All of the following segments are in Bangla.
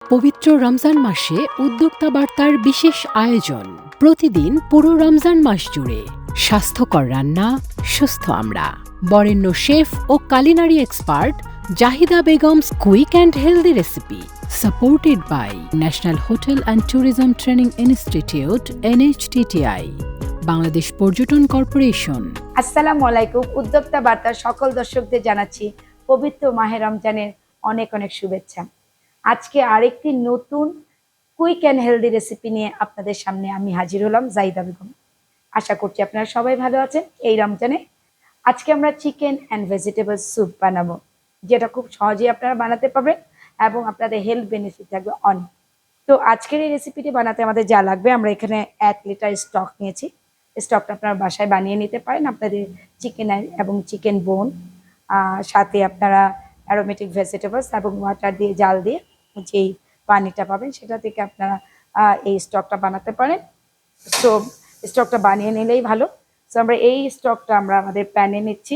পবিত্র রমজান মাসে উদ্যোক্তা বার্তার বিশেষ আয়োজন। প্রতিদিন পুরো রমজান মাস জুড়ে স্বাস্থ্যকর রান্না, সুস্থ আমরা। বরেণ্য শেফ ও culinary expert Zahida Begum's quick and healthy recipe, supported by National Hotel and Tourism Training Institute NHTTI, Bangladesh Parjatan Corporation. আসসালামু আলাইকুম। উদ্যোক্তা বার্তার সকল দর্শকদের জানাচ্ছি পবিত্র মাহে রমজানের অনেক অনেক শুভেচ্ছা। আজকে আরেকটি নতুন কুইক অ্যান্ড হেলদি রেসিপি নিয়ে আপনাদের সামনে আমি হাজির হলাম, জাহিদা বেগম। আশা করছি আপনারা সবাই ভালো আছেন। এই রমজানে আজকে আমরা চিকেন অ্যান্ড ভেজিটেবল স্যুপ বানাবো, যেটা খুব সহজেই আপনারা বানাতে পারবেন এবং আপনাদের হেলথ বেনিফিট থাকবে অনেক। তো আজকের এই রেসিপিটি বানাতে আমাদের যা লাগবে, আমরা এখানে 1 লিটার স্টক নিয়েছি। স্টকটা আপনারা বাসায় বানিয়ে নিতে পারেন আপনাদের চিকেন এবং চিকেন বোন, সাথে আপনারা অ্যারোমেটিক ভেজিটেবলস এবং ওয়াটার দিয়ে জাল দিয়ে যেই পানিটা পাবেন সেটা থেকে আপনারা এই স্টকটা বানাতে পারেন। সো স্টকটা বানিয়ে নিলেই ভালো। সো আমরা এই স্টকটা আমরা আমাদের প্যানে নিচ্ছি।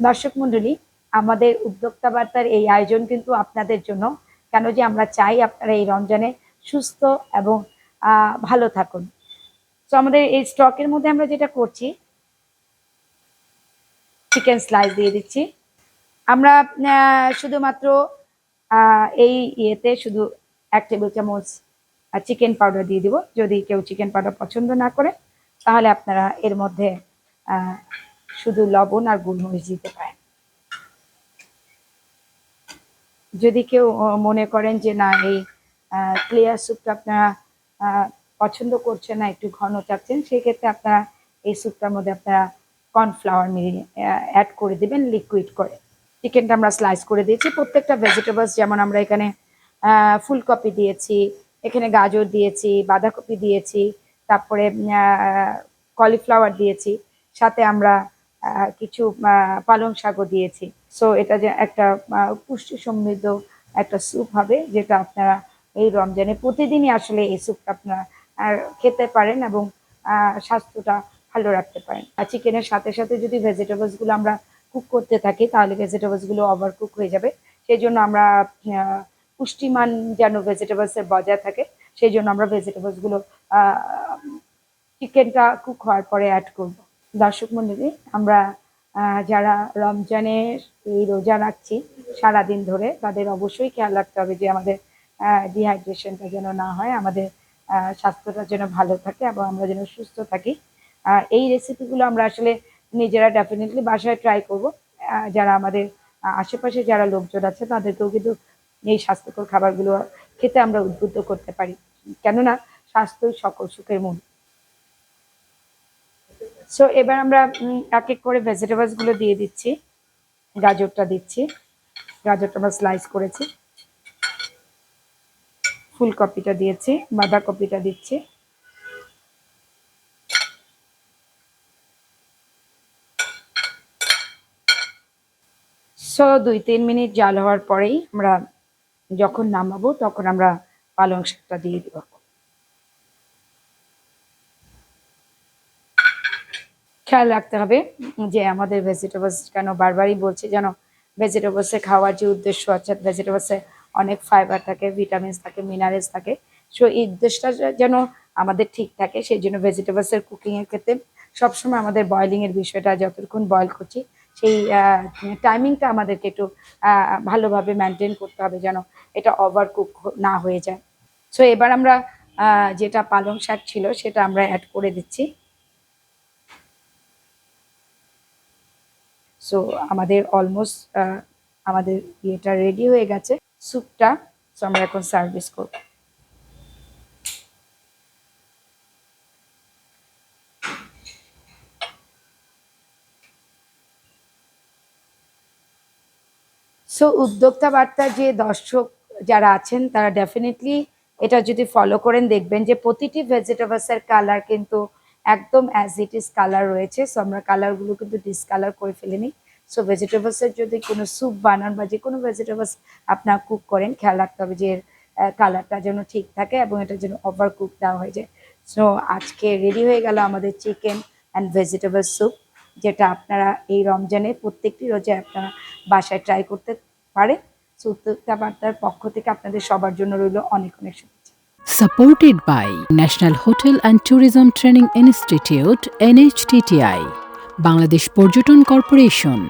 দর্শক মণ্ডলী, আমাদের উদ্যোক্তা বার্তার এই আয়োজন কিন্তু আপনাদের জন্য, কেন যে আমরা চাই আপনারা এই রমজানে সুস্থ এবং ভালো থাকুন। তো আমাদের এই স্টকের মধ্যে আমরা যেটা করছি, চিকেন স্লাইস দিয়ে দিচ্ছি। আমরা শুধুমাত্র এই ইয়েতে শুধু 1 টেবিল চামচ চিকেন পাউডার দিয়ে দিব। যদি কেউ চিকেন পাউডার পছন্দ না করে তাহলে আপনারা এর মধ্যে শুধু লবণ আর গোলমরিচ দিতে পারেন। যদি কেউ মনে করেন যে না, এই ক্লিয়ার স্যুপটা আপনারা পছন্দ করছেন না, একটু ঘন চাচ্ছেন, সেক্ষেত্রে আপনারা এই স্যুপটার মধ্যে আপনারা কর্নফ্লাওয়ার মিলিয়ে অ্যাড করে দেবেন লিকুইড করে। চিকেনটা আমরা স্লাইস করে দিয়েছি। প্রত্যেকটা ভেজিটেবলস, যেমন আমরা এখানে ফুলকপি দিয়েছি, এখানে গাজর দিয়েছি, বাঁধাকপি দিয়েছি, তারপরে কলিফ্লাওয়ার দিয়েছি, সাথে আমরা কিছু পালং শাকও দিয়েছি। সো এটা যে একটা পুষ্টি সমৃদ্ধ একটা স্যুপ হবে, যেটা আপনারা এই রমজানে প্রতিদিনই আসলে এই স্যুপটা আপনারা খেতে পারেন এবং স্বাস্থ্যটা ভালো রাখতে পারেন। আর চিকেনের সাথে সাথে যদি ভেজিটেবলসগুলো আমরা কুক করতে থাকি তাহলে ভেজিটেবলসগুলো ওভার কুক হয়ে যাবে। সেই জন্য আমরা পুষ্টিমান যেন ভেজিটেবলসের বজায় থাকে, সেই জন্য আমরা ভেজিটেবলসগুলো চিকেনটা কুক হওয়ার পরে অ্যাড করব। দর্শক মণ্ডলী, আমরা যারা রমজানের এই রোজা রাখছি সারাদিন ধরে, তাদের অবশ্যই খেয়াল রাখতে হবে যে আমাদের ডিহাইড্রেশনটা যেন না হয়, আমাদের স্বাস্থ্যটা যেন ভালো থাকে এবং আমরা যেন সুস্থ থাকি। এই রেসিপিগুলো আমরা আসলে নিজেরা ডেফিনেটলি বাসায় ট্রাই করব। যারা আমাদের আশেপাশে যারা লোকজন আছে তাদেরকেও কিন্তু এই স্বাস্থ্যকর খাবারগুলো খেতে আমরা উদ্বুদ্ধ করতে পারি, কেননা স্বাস্থ্যই সকল সুখের মূল। সো এবার আমরা এক এক করে ভেজিটেবলসগুলো দিয়ে দিচ্ছি। গাজরটা দিচ্ছি, গাজরটা আমরা স্লাইস করেছি। ফুলকপিটা দিয়েছি, বাঁধাকপিটা দিচ্ছি। সো 2-3 মিনিট জাল হওয়ার পরেই আমরা যখন নামাবো তখন আমরা পালং শাকটা দিয়ে দেবো। খেয়াল রাখতে হবে যে আমাদের ভেজিটেবলস, কেন বারবারই বলছি, যেন ভেজিটেবলসে খাওয়ার যে উদ্দেশ্য আছে, ভেজিটেবলসে অনেক ফাইবার থাকে, ভিটামিনস থাকে, মিনারেলস থাকে। সো এই উদ্দেশ্যটা যেন আমাদের ঠিক থাকে, সেই জন্য ভেজিটেবলসের কুকিংয়ের ক্ষেত্রে সবসময় আমাদের বয়লিংয়ের বিষয়টা, যতক্ষণ বয়ল করছি সেই টাইমিংটা আমাদেরকে একটু ভালোভাবে মেনটেন করতে হবে, যেন এটা ওভার কুক না হয়ে যায়। সো এবার আমরা যেটা পালং শাক ছিল সেটা আমরা অ্যাড করে দিচ্ছি। সো আমাদের অলমোস্ট আমাদের ইয়েটা রেডি হয়ে গেছে, স্যুপটা। সো আমরা এখন সার্ভিস করব। সো উদ্যোক্তা বার্তার যে দর্শক যারা আছেন তারা ডেফিনেটলি এটা যদি ফলো করেন, দেখবেন যে প্রতিটি ভেজিটেবলসের কালার কিন্তু একদম অ্যাজ ইট ইজ কালার রয়েছে। সো আমরা কালারগুলো কিন্তু ডিসকালার করে ফেলিনি। সো ভেজিটেবলসের যদি কোনো স্যুপ বানান বা যে কোনো ভেজিটেবলস আপনার কুক করেন, খেয়াল রাখতে হবে যে এর কালারটা যেন ঠিক থাকে এবং এটা যেন ওভার কুক না হয়ে যায়। সো আজকে রেডি হয়ে গেল আমাদের চিকেন অ্যান্ড ভেজিটেবল স্যুপ। যেটা আপনারা এই রমজানে প্রত্যেকটি রোজায় আপনারা বাসায় ট্রাই করতে পারেন। সো উদ্যোক্তা বার্তার পক্ষ থেকে আপনাদের সবার জন্য রইল অনেক অনেক শুভেচ্ছা। Supported by National Hotel and Tourism Training Institute, NHTTI, Bangladesh Porjoton Corporation.